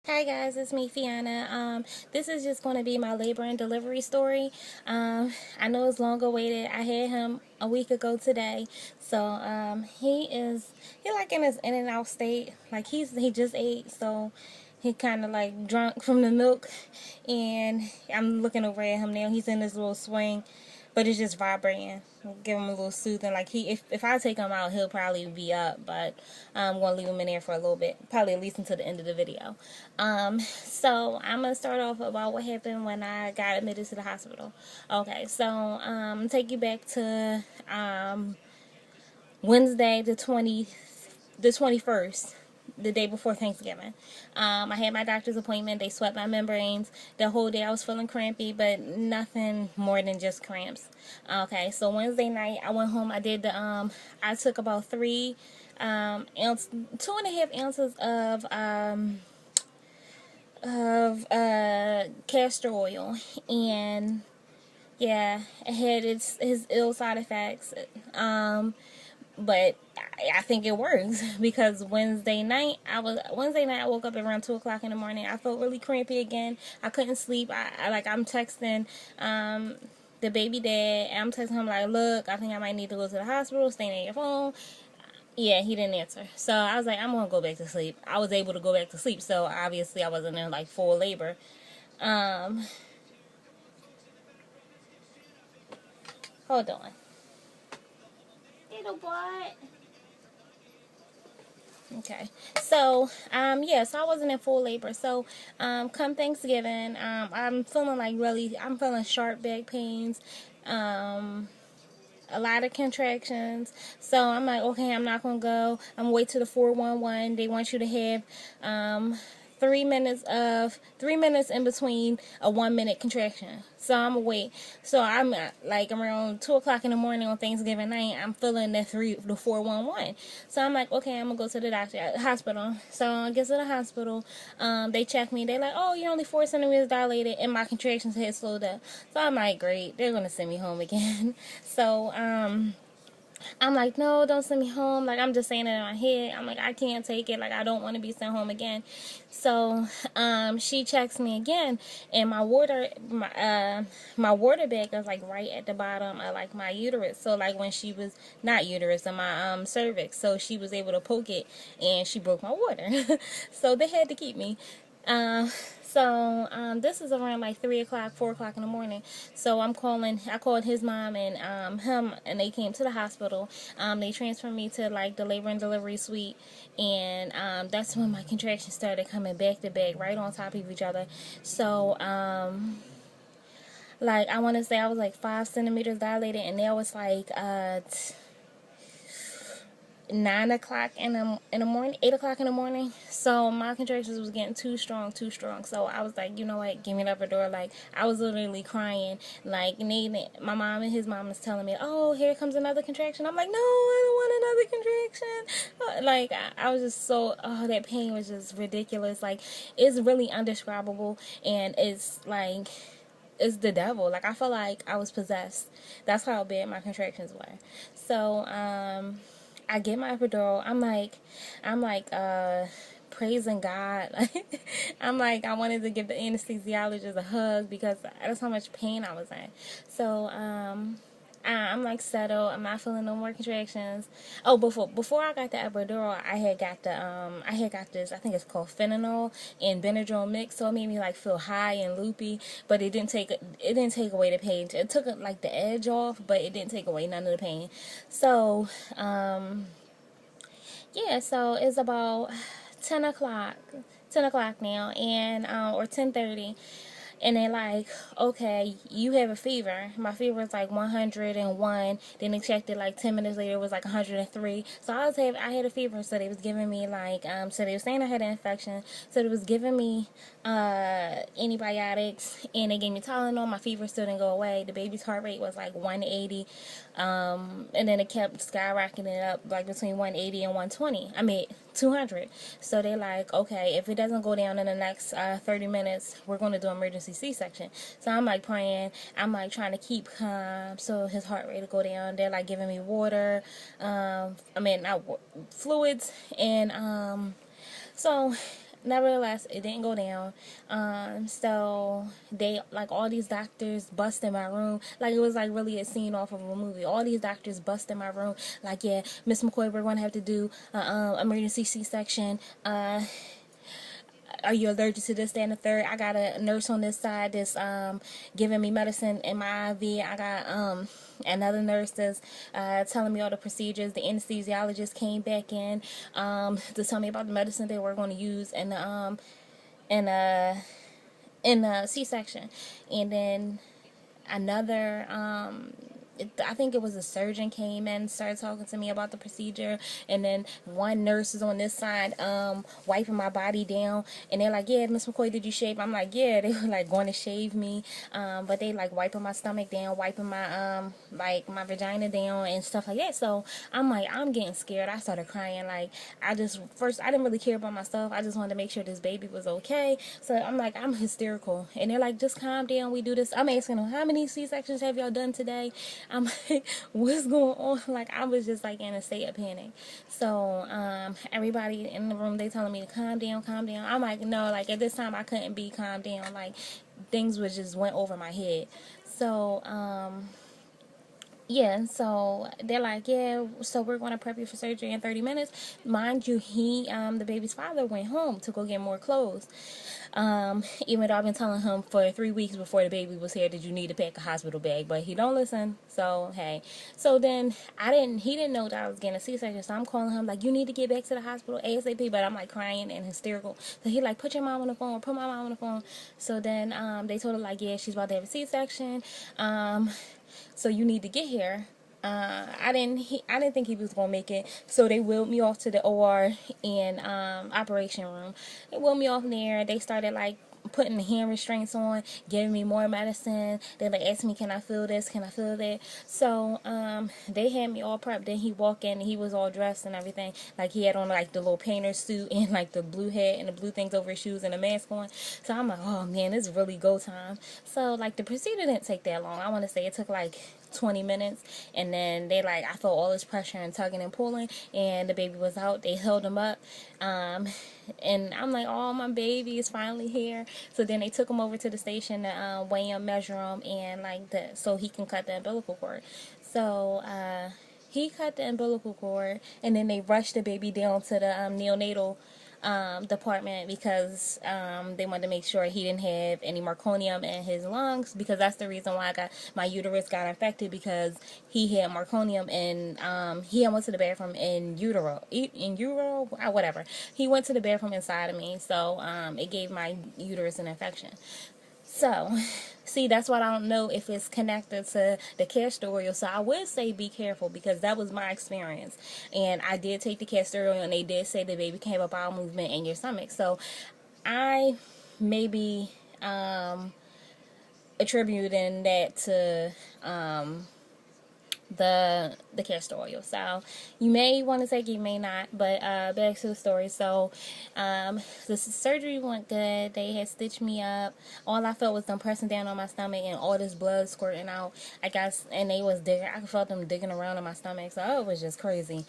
Hi guys, it's me, Fiona. This is just going to be my labor and delivery story. I know it's long awaited. I had him a week ago today, so he like in his in and out state. Like he just ate, so he kind of like drunk from the milk, and I'm looking over at him now. He's in this little swing, but it's just vibrating. Give him a little soothing. Like if I take him out, he'll probably be up, but I'm gonna leave him in there for a little bit, probably at least until the end of the video. So I'm gonna start off about what happened when I got admitted to the hospital. Okay, so take you back to Wednesday the 21st, the day before Thanksgiving. I had my doctor's appointment. They swept my membranes. The whole day I was feeling crampy, but nothing more than just cramps. Okay, so Wednesday night I went home. I took about 2.5 ounces of castor oil, and yeah, it had his ill side effects. But I think it works because Wednesday night I woke up around 2 o'clock in the morning. I felt really crampy again. I couldn't sleep. I'm texting the baby dad. I'm texting him like, look, I think I might need to go to the hospital. Stay near your phone. Yeah, he didn't answer. So I was like, I'm gonna go back to sleep. I was able to go back to sleep, so obviously I wasn't in like full labor. Um, Hold on. Little boy. Okay. So I wasn't in full labor. So, come Thanksgiving, I'm feeling sharp back pains, um, a lot of contractions. So I'm like, okay, I'm not gonna go. I'm gonna wait till the 411. They want you to have, um, 3 minutes in between a 1 minute contraction. So I'm gonna wait. So I'm like around 2 o'clock in the morning on Thanksgiving night. I'm feeling the 411. So I'm like, okay, I'm gonna go to the doctor at the hospital. So I get to the hospital. They check me. They're like, oh, you're only 4 centimeters dilated, and my contractions had slowed up. So I'm like, great. They're gonna send me home again. So I'm like, no, don't send me home. Like, I'm just saying it in my head. I'm like, I can't take it. Like, I don't want to be sent home again. So, she checks me again, and my water bag is like right at the bottom of like my uterus. So, like when she was not uterus in my cervix, so she was able to poke it, and she broke my water. So they had to keep me. Um, this is around like 3 o'clock, 4 o'clock in the morning. So I called his mom and him, and they came to the hospital. They transferred me to like the labor and delivery suite, and that's when my contractions started coming back to back, right on top of each other. So, like I want to say I was like 5 centimeters dilated, and that was like 9 o'clock in the morning, 8 o'clock in the morning. So my contractions was getting too strong, too strong. So I was like, you know what, give me the upper door. Like I was literally crying. Like my mom and his mom is telling me, oh, here comes another contraction. I'm like, no, I don't want another contraction. Like I was just that pain was just ridiculous. Like it's really undescribable, and it's the devil. Like I felt like I was possessed. That's how bad my contractions were. So I get my epidural. I'm like praising God. I'm like I wanted to give the anesthesiologist a hug because that's how much pain I was in. So I'm like settled. I'm not feeling no more contractions. Oh, before I got the epidural, I had got this. I think it's called Fentanyl and Benadryl mix. So it made me like feel high and loopy, but it didn't take away the pain. It took like the edge off, but it didn't take away none of the pain. So yeah. So it's about 10 o'clock. 10 o'clock now, and or 10:30, and they're like, okay, you have a fever. My fever was like 101. Then they checked it like 10 minutes later, it was like 103. So I had a fever. So they was giving me like, so they were saying I had an infection. So they was giving me antibiotics, and they gave me Tylenol. My fever still didn't go away. The baby's heart rate was like 180. And then it kept skyrocketing up like between 180 and 120. I mean, 200. So they're like, okay, if it doesn't go down in the next 30 minutes, we're going to do emergency C-section. So I'm like praying. I'm like trying to keep calm so his heart rate will go down. They're like giving me water, not fluids, and so nevertheless, it didn't go down. So they, like, all these doctors bust in my room. Like, it was like really a scene off of a movie. All these doctors bust in my room. Like, yeah, Miss McCoy, we're going to have to do emergency C-section. Are you allergic to this, that, and the third? I got a nurse on this side that's giving me medicine in my IV. I got another nurse that's telling me all the procedures. The anesthesiologist came back in to tell me about the medicine they were going to use in a C-section. And then another I think it was a surgeon came in, started talking to me about the procedure, and then one nurse is on this side wiping my body down, and they're like, yeah, Miss McCoy, did you shave? I'm like, yeah. They were like going to shave me, but they like wiping my stomach down, wiping my like my vagina down and stuff like that. So I'm like, I'm getting scared. I started crying. Like, I didn't really care about myself. I just wanted to make sure this baby was okay. So I'm like, I'm hysterical, and they're like, just calm down, we do this. I'm asking them, how many C-sections have y'all done today? I'm like, what's going on? Like, I was just like in a state of panic. So everybody in the room, they telling me to calm down, calm down. I'm like, no, like at this time I couldn't be calmed down. Like, things was just went over my head. So yeah, so they're like, yeah, so we're going to prep you for surgery in 30 minutes. Mind you, the baby's father went home to go get more clothes. Even though I've been telling him for 3 weeks before the baby was here that you need to pack a hospital bag, but he don't listen. So, hey. So then he didn't know that I was getting a C-section, so I'm calling him like, you need to get back to the hospital ASAP, but I'm like crying and hysterical. So he like, put your mom on the phone, put my mom on the phone. So then, they told her like, yeah, she's about to have a C-section. So you need to get here. I didn't think he was gonna make it, so they wheeled me off to the OR and operation room. They wheeled me off there. They started like putting the hand restraints on, giving me more medicine. They like asked me, can I feel this? Can I feel that? So they had me all prepped. Then he walked in and he was all dressed and everything. Like, he had on like the little painter suit and like the blue hat and the blue things over his shoes and a mask on. So I'm like, oh man, it's really go time. So like the procedure didn't take that long. I want to say it took like 20 minutes, and then I felt all this pressure and tugging and pulling, and the baby was out. They held him up, and I'm like, oh, my baby is finally here. So then they took him over to the station to weigh him, measure him, and so he can cut the umbilical cord. So he cut the umbilical cord, and then they rushed the baby down to the neonatal department because they wanted to make sure he didn't have any meconium in his lungs, because that's the reason why my uterus got infected, because he had meconium, and he had went to the bathroom whatever. He went to the bathroom inside of me, so it gave my uterus an infection. So, see, that's why I don't know if it's connected to the castor oil. So I would say be careful, because that was my experience. And I did take the castor oil, and they did say the baby can have a bowel movement in your stomach. So I may be attributing that to the castor oil. So you may want to take it, you may not, but back to the story. So the surgery went good. They had stitched me up. All I felt was them pressing down on my stomach and all this blood squirting out. I guess, and they was digging. I felt them digging around in my stomach. So it was just crazy.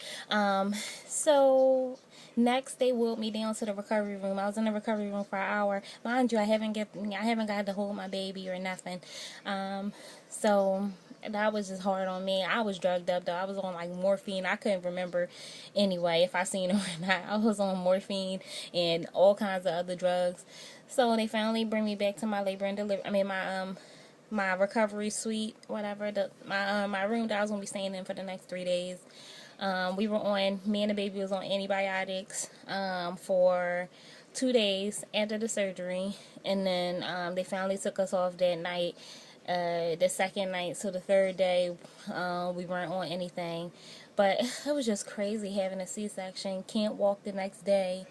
So next, they wheeled me down to the recovery room. I was in the recovery room for an hour. Mind you, I haven't got to hold my baby or nothing. So that was just hard on me. I was drugged up though. I was on like morphine. I couldn't remember anyway if I seen her or not. I was on morphine and all kinds of other drugs. So they finally bring me back to my labor and delivery. I mean my recovery suite, whatever. My room that I was gonna be staying in for the next 3 days. Me and the baby was on antibiotics for 2 days after the surgery, and then they finally took us off that night. The second night, so the third day, we weren't on anything. But it was just crazy having a C-section. Can't walk the next day.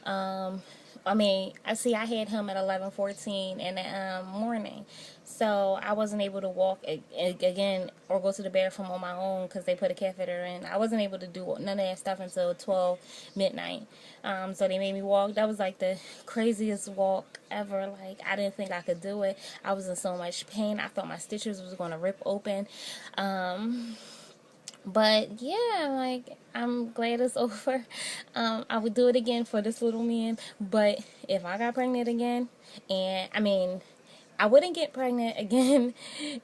I had him at 11:14 in the morning. So I wasn't able to walk again or go to the bathroom on my own because they put a catheter in. I wasn't able to do none of that stuff until 12 midnight. So they made me walk. That was like the craziest walk ever. Like, I didn't think I could do it. I was in so much pain. I thought my stitches was going to rip open. But yeah, like, I'm glad it's over. I would do it again for this little man. But if I got pregnant again, and I mean, I wouldn't get pregnant again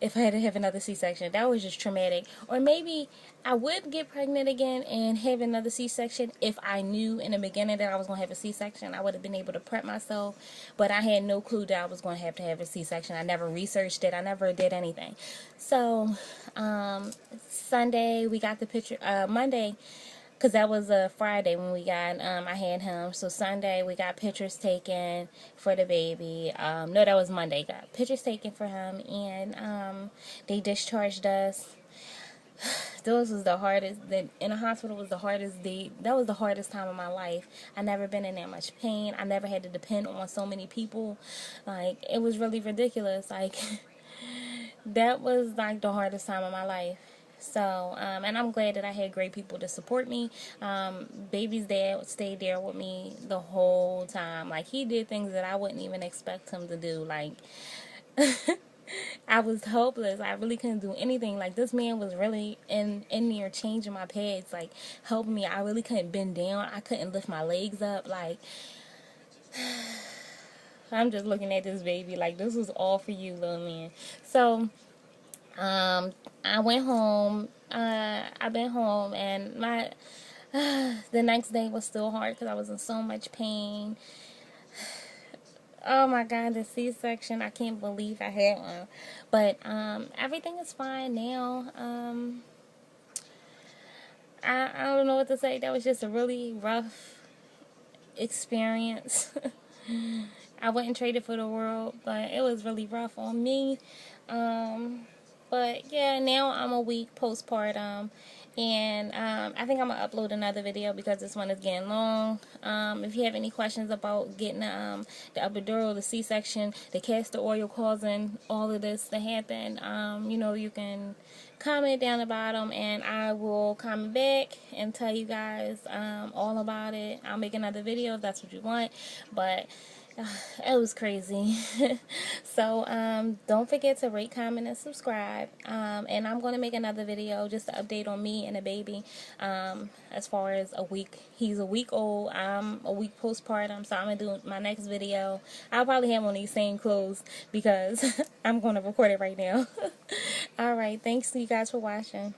if I had to have another C-section. That was just traumatic. Or maybe I would get pregnant again and have another C-section if I knew in the beginning that I was going to have a C-section. I would have been able to prep myself. But I had no clue that I was going to have a C-section. I never researched it. I never did anything. So, Sunday, we got the picture. Monday, because that was a Friday when we got, I had him. So Sunday, we got pictures taken for the baby. No, that was Monday. Got pictures taken for him, and they discharged us. Those was the hardest. In the hospital was the hardest day. That was the hardest time of my life. I never been in that much pain. I never had to depend on so many people. Like, it was really ridiculous. Like, that was like the hardest time of my life. So, and I'm glad that I had great people to support me. Baby's dad stayed there with me the whole time. Like, he did things that I wouldn't even expect him to do. Like, I was hopeless. I really couldn't do anything. Like, this man was really in there changing my pads, like, helping me. I really couldn't bend down. I couldn't lift my legs up. Like, I'm just looking at this baby like, this was all for you, little man. So, I went home. I've been home, and my the next day was still hard because I was in so much pain. Oh my God, the C-section! I can't believe I had one, but everything is fine now. I don't know what to say. That was just a really rough experience. I wouldn't trade it for the world, but it was really rough on me. But yeah, now I'm a week postpartum, and I think I'm gonna upload another video because this one is getting long. If you have any questions about getting the epidural, the C-section, the castor oil causing all of this to happen, you know, you can comment down the bottom, and I will comment back and tell you guys all about it. I'll make another video if that's what you want, but it was crazy. So don't forget to rate, comment, and subscribe, and I'm going to make another video just to update on me and the baby. As far as a week, he's a week old, I'm a week postpartum, so I'm going to do my next video. I'll probably have on these same clothes because I'm going to record it right now. Alright, thanks to you guys for watching.